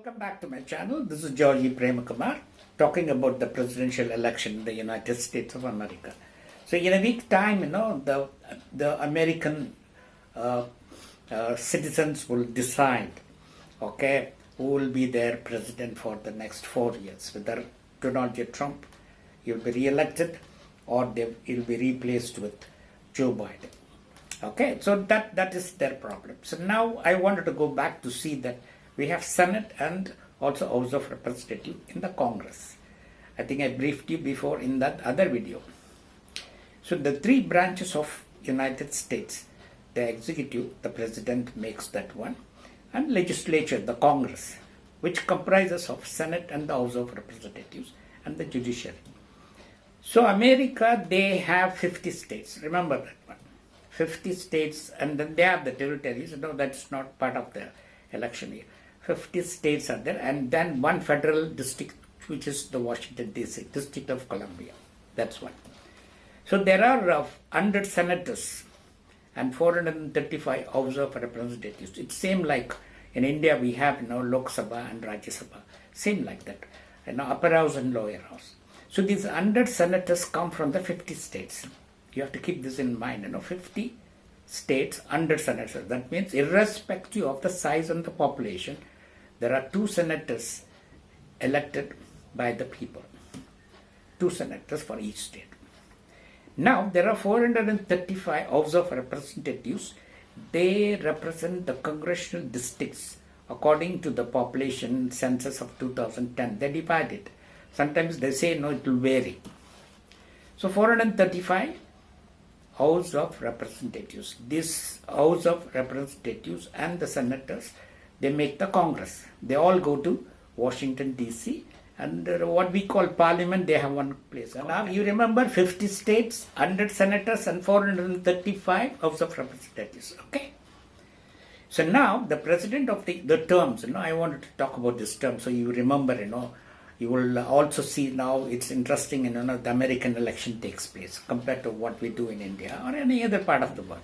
Welcome back to my channel. This is Georgie Premakumar talking about the presidential election in the United States of America. So in a week's time, the American citizens will decide, okay, who will be their president for the next 4 years. Whether Donald J. Trump will be re-elected or he will be replaced with Joe Biden. Okay, so that is their problem. So now I wanted to go back to see that we have Senate and also House of Representatives in the Congress. I think I briefed you before in that other video. So the three branches of United States, the executive, the president makes that one, and legislature, the Congress, which comprises of Senate and the House of Representatives and the judiciary. So America, they have 50 states. Remember that one. 50 states, and then they have the territories. No, that's not part of the election year. 50 states are there, and then one federal district, which is the Washington DC, District of Columbia. That's one. So there are 100 senators and 435 House of Representatives. It's same like in India we have Lok Sabha and Rajya Sabha. Same like that. Upper house and lower house. So these 100 senators come from the 50 states. You have to keep this in mind. 50 states, 100 senators. That means irrespective of the size and the population, there are 2 senators elected by the people. 2 senators for each state. Now, there are 435 House of Representatives. They represent the congressional districts according to the population census of 2010. They divide it. Sometimes they say, no, it will vary. So, 435 House of Representatives. This House of Representatives and the senators, they make the Congress. They all go to Washington DC, and what we call Parliament, they have one place. And now you remember 50 states, 100 senators and 435 House of Representatives. Okay. So now the president of the terms, I wanted to talk about this term so you remember, you will also see now it's interesting, the American election takes place compared to what we do in India or any other part of the world.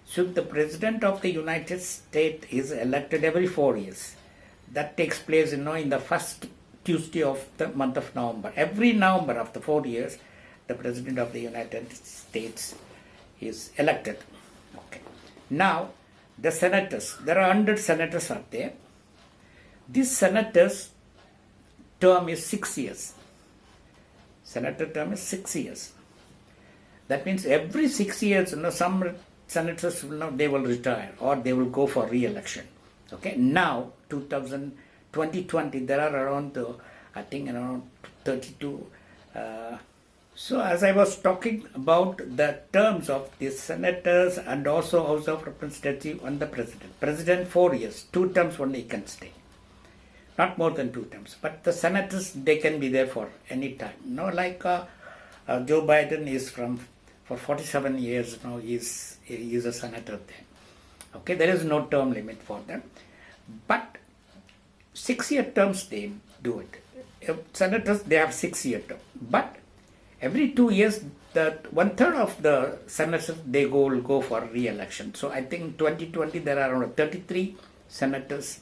So the President of the United States is elected every 4 years. That takes place, in the first Tuesday of the month of November. Every November after 4 years, the President of the United States is elected. Okay. Now, the senators, there are 100 senators out there. These senators' term is 6 years. Senator term is 6 years. That means every 6 years, some senators they will retire or they will go for re-election. Okay. Now, 2020, there are around, I think around 32. So as I was talking about the terms of the senators and also House of Representatives and the president. President 4 years, 2 terms only can stay. Not more than 2 terms. But the senators, they can be there for any time. Like Joe Biden is for 47 years, he's a senator then. Okay, there is no term limit for them. But 6-year terms, they do it. Senators, they have 6-year term. But every 2 years, that 1/3 of the senators, they will go for re-election. So I think 2020, there are around 33 senators.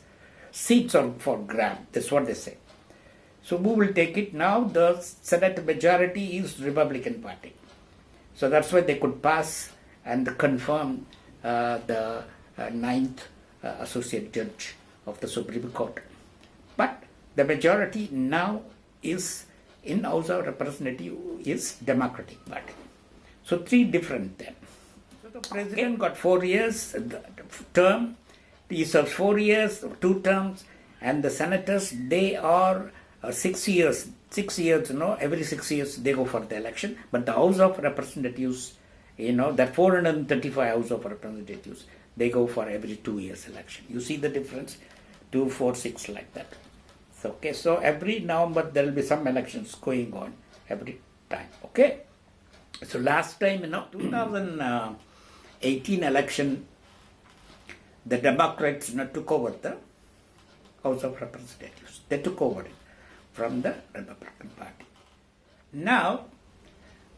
Seats are for grab. That's what they say. So who will take it? Now the Senate majority is Republican Party. So that's why they could pass and confirm the 9th associate judge of the Supreme Court. But the majority now is in House of Representatives is Democratic Party. So 3 different then. So the president got 4 years term. He serves 4 years, 2 terms, and the senators, they are 6 years. 6 years, every 6 years they go for the election. But the House of Representatives, that 435 House of Representatives, they go for every 2 years election. You see the difference? 2, 4, 6 like that. So, okay, so every November there will be some elections going on every time. Okay. So last time, 2018 election, the Democrats took over the House of Representatives. They took over it from the Republican Party. Now,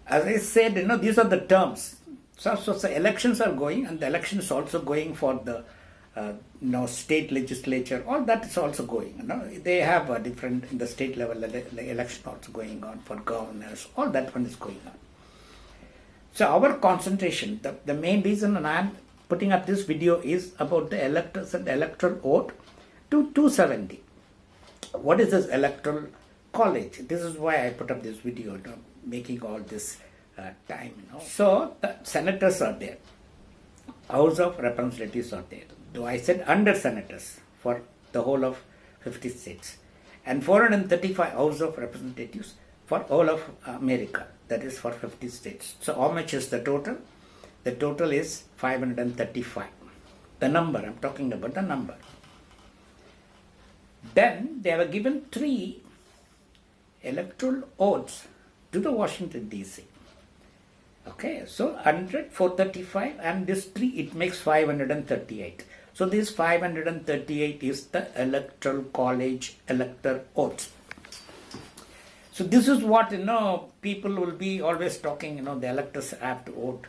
as I said, these are the terms. So elections are going, and the election is also going for the state legislature, all that is also going. They have a different, in the state level election also going on for governors, all that one is going on. So our concentration, the main reason I am putting up this video is about the electors and electoral vote to 270. What is this electoral college? This is why I put up this video, making all this time. So the senators are there, House of Representatives are there. Though I said 100 senators for the whole of 50 states, and 435 House of Representatives for all of America, that is for 50 states. So how much is the total? The total is 535. The number, I'm talking about the number. Then they were given 3 electoral oaths to the Washington DC. Okay, so 100, 435 and this 3, it makes 538. So this 538 is the Electoral College elector oaths. So this is what, people will be always talking, the electors have to vote.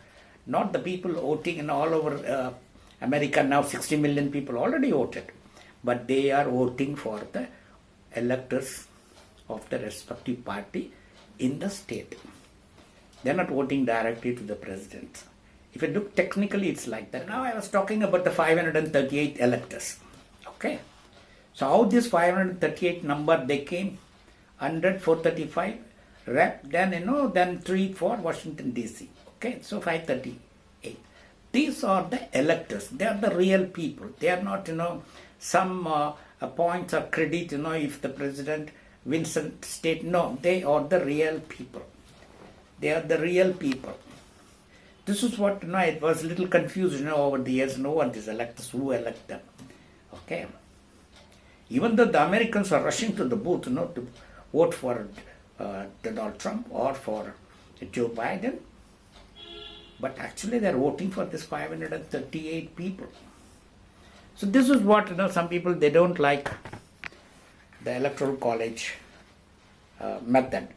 Not the people voting all over America now, 60 million people already voted. But they are voting for the electors of the respective party in the state. They are not voting directly to the president. If you look technically, it's like that. Now I was talking about the 538 electors. Okay. So how this 538 number they came? 100, 435 rep, then then 3 for Washington DC. Okay, so 538. These are the electors. They are the real people. They are not, some points or credit, if the president wins a state. No, they are the real people. They are the real people. This is what, it was a little confused, over the years, what these electors, who elect them. Okay. Even though the Americans are rushing to the booth, to vote for Donald Trump or for Joe Biden, but actually they are voting for this 538 people. So this is what, some people, they don't like the Electoral College method.